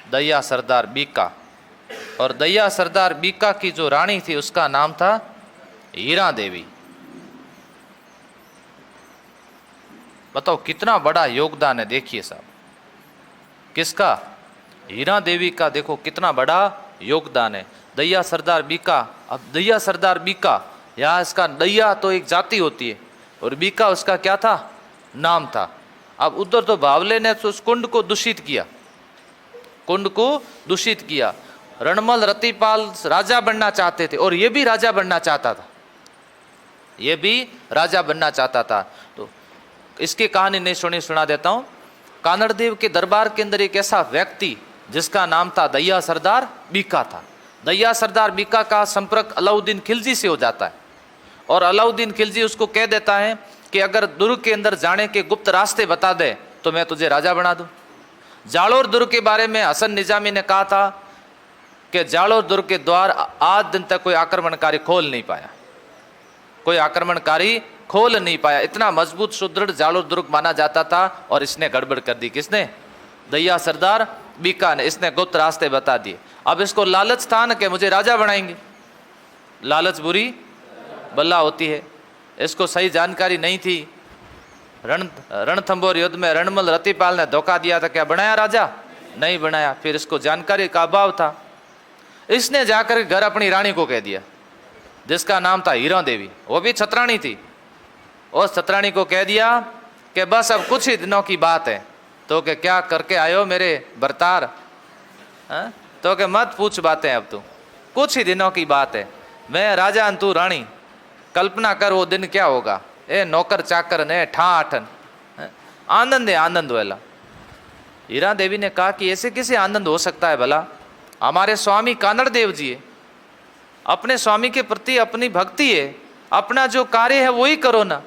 दैया सरदार बीका। और दैया सरदार बीका की जो रानी थी उसका नाम था हीरा देवी। बताओ कितना बड़ा योगदान है। देखिए साहब, किसका? हीरा देवी का। देखो कितना बड़ा योगदान है। दैया सरदार बीका। अब दैया सरदार बीका, यहाँ इसका दैया तो एक जाति होती है और बीका उसका क्या था? नाम था। अब उधर तो बावले ने तो उस कुंड को दूषित किया, कुंड को दूषित किया। रणमल रतिपाल राजा बनना चाहते थे और ये भी राजा बनना चाहता था, ये भी राजा बनना चाहता था। तो इसकी कहानी नहीं सुनी, सुना देता हूं। कानड़ देव के दरबार के अंदर एक ऐसा व्यक्ति जिसका नाम था दैया सरदार बीका था। दैया सरदार बीका का संपर्क अलाउद्दीन खिलजी से हो जाता है और अलाउद्दीन खिलजी उसको कह देता है कि अगर दुर्ग के अंदर जाने के गुप्त रास्ते बता दे तो मैं तुझे राजा बना दूं। जालोर दुर्ग के बारे में हसन निजामी ने कहा था कि जालोर दुर्ग के द्वार आज दिन तक कोई आक्रमणकारी खोल नहीं पाया, कोई आक्रमणकारी खोल नहीं पाया। इतना मजबूत सुदृढ़ जालोर दुर्ग माना जाता था और इसने गड़बड़ कर दी। किसने? दैया सरदार बीका ने। इसने गुप्त रास्ते बता दिए। अब इसको लालच था ना कि मुझे राजा बनाएंगे। लालच बुरी बला होती है। इसको सही जानकारी नहीं थी। रणथंभौर युद्ध में रणमल रतिपाल ने धोखा दिया था, क्या बनाया राजा? नहीं बनाया। फिर इसको जानकारी का अभाव था। इसने जाकर घर अपनी रानी को कह दिया जिसका नाम था हीरा देवी, वो भी छतरानी थी। और छतरानी को कह दिया कि बस अब कुछ ही दिनों की बात है, तो कि क्या करके आयो मेरे बरतार, तो कि मत पूछ बातें, अब तू कुछ ही दिनों की बात है, मैं राजा तू रानी, कल्पना कर वो दिन क्या होगा। ए नौकर चाकर ने ठाठन आनंद है, आनंद वाला। हीरा देवी ने कहा कि ऐसे कैसे आनंद हो सकता है भला? हमारे स्वामी कानड़ देव जी है, अपने स्वामी के प्रति अपनी भक्ति है, अपना जो कार्य है वही करो ना।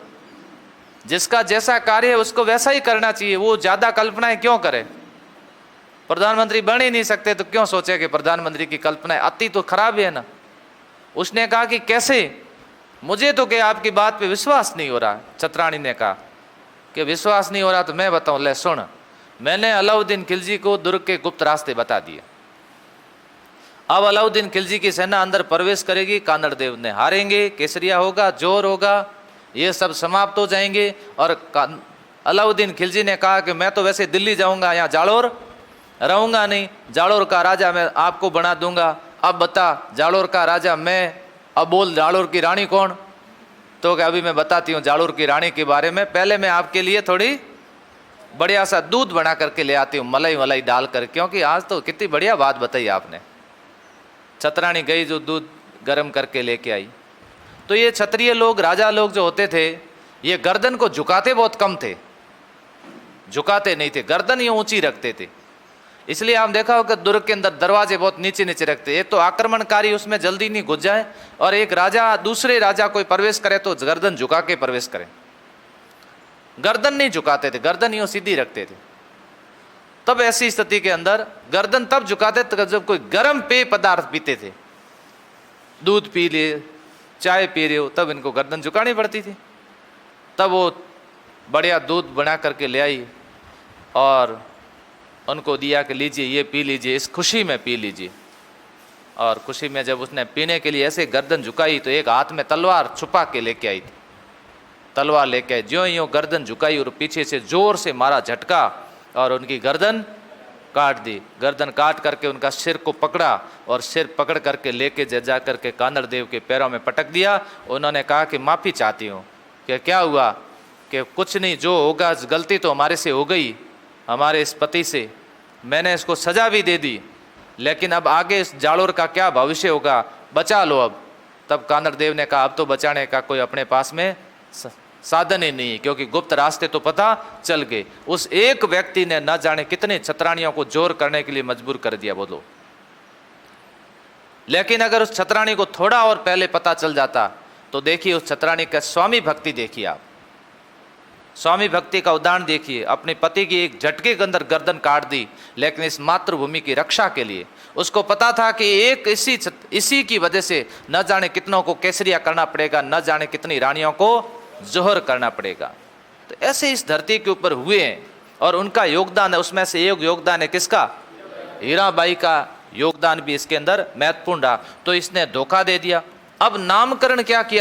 जिसका जैसा कार्य है उसको वैसा ही करना चाहिए, वो ज्यादा कल्पनाएं क्यों करे? प्रधानमंत्री बन ही नहीं सकते तो क्यों सोचे कि प्रधानमंत्री की कल्पनाएं अति तो खराब है ना। उसने कहा कि कैसे? मुझे तो क्या आपकी बात पे विश्वास नहीं हो रहा। छतरानी ने कहा कि विश्वास नहीं हो रहा तो मैं बताऊं, ले सुन। मैंने अलाउद्दीन खिलजी को दुर्ग के गुप्त रास्ते बता दिए। अब अलाउद्दीन खिलजी की सेना अंदर प्रवेश करेगी, कानड़ देव ने हारेंगे, केसरिया होगा, जोर होगा, ये सब समाप्त हो जाएंगे। और अलाउद्दीन खिलजी ने कहा कि मैं तो वैसे दिल्ली जाऊंगा, यहाँ जालोर रहूंगा नहीं, जालोर का राजा मैं आपको बना दूंगा। अब बता जालोर का राजा मैं, अब बोल जालोर की रानी कौन? तो क्या अभी मैं बताती हूँ जालोर की रानी के बारे में। पहले मैं आपके लिए थोड़ी बढ़िया सा दूध बना करके ले आती हूँ, मलाई मलाई डाल कर, क्योंकि आज तो कितनी बढ़िया बात बताई आपने। छतरानी गई, जो दूध गर्म करके लेके आई। तो ये क्षत्रिय लोग, राजा लोग जो होते थे, ये गर्दन को झुकाते बहुत कम थे, झुकाते नहीं थे, गर्दन ये ऊंची रखते थे। इसलिए आप देखा होगा दुर्ग के अंदर दरवाजे बहुत नीचे नीचे रखते। एक तो आक्रमणकारी उसमें जल्दी नहीं घुस जाए, और एक राजा दूसरे राजा कोई प्रवेश करे तो गर्दन झुका के प्रवेश करे। गर्दन नहीं झुकाते थे, गर्दन यूं सीधी रखते थे। तब ऐसी स्थिति के अंदर गर्दन तब झुकाते थे जब कोई गर्म पेय पदार्थ पीते थे, दूध पी लिए, चाय पी रहे हो, तब इनको गर्दन झुकानी पड़ती थी। तब वो बढ़िया दूध बना करके ले आई और उनको दिया कि लीजिए ये पी लीजिए, इस खुशी में पी लीजिए। और खुशी में जब उसने पीने के लिए ऐसे गर्दन झुकाई तो एक हाथ में तलवार छुपा के लेके आई थी। तलवार लेके आई, ज्यों यूं गर्दन झुकाई और पीछे से जोर से मारा झटका और उनकी गर्दन काट दी। गर्दन काट करके उनका सिर को पकड़ा और सिर पकड़ करके लेके जा करके कानड़ देव के पैरों में पटक दिया। उन्होंने कहा कि माफ़ी चाहती हूँ। कि क्या हुआ? कि कुछ नहीं, जो होगा गलती तो हमारे से हो गई, हमारे इस पति से, मैंने इसको सजा भी दे दी, लेकिन अब आगे इस जालोर का क्या भविष्य होगा, बचा लो अब। तब कानड़ देव ने कहा अब तो बचाने का कोई अपने पास में साधन ही नहीं, क्योंकि गुप्त रास्ते तो पता चल गए। उस एक व्यक्ति ने न जाने कितने छतरानियों को जोर करने के लिए मजबूर कर दिया बोलो। लेकिन अगर उस छतरानी को थोड़ा और पहले पता चल जाता तो देखिए उस छतरानी का स्वामी भक्ति देखिए आप, स्वामी भक्ति का उदाहरण देखिए। अपने पति की एक झटके के अंदर गर्दन काट दी, लेकिन इस मातृभूमि की रक्षा के लिए उसको पता था कि एक इसी की वजह से न जाने कितनों को केसरिया करना पड़ेगा, न जाने कितनी रानियों को जोहर करना पड़ेगा। तो ऐसे इस धरती के ऊपर हुए हैं और उनका योगदान है। उसमें से एक योगदान है किसका? हीराबाई का योगदान भी इसके अंदर महत्वपूर्ण रहा। तो इसने धोखा दे दिया। अब नामकरण क्या किया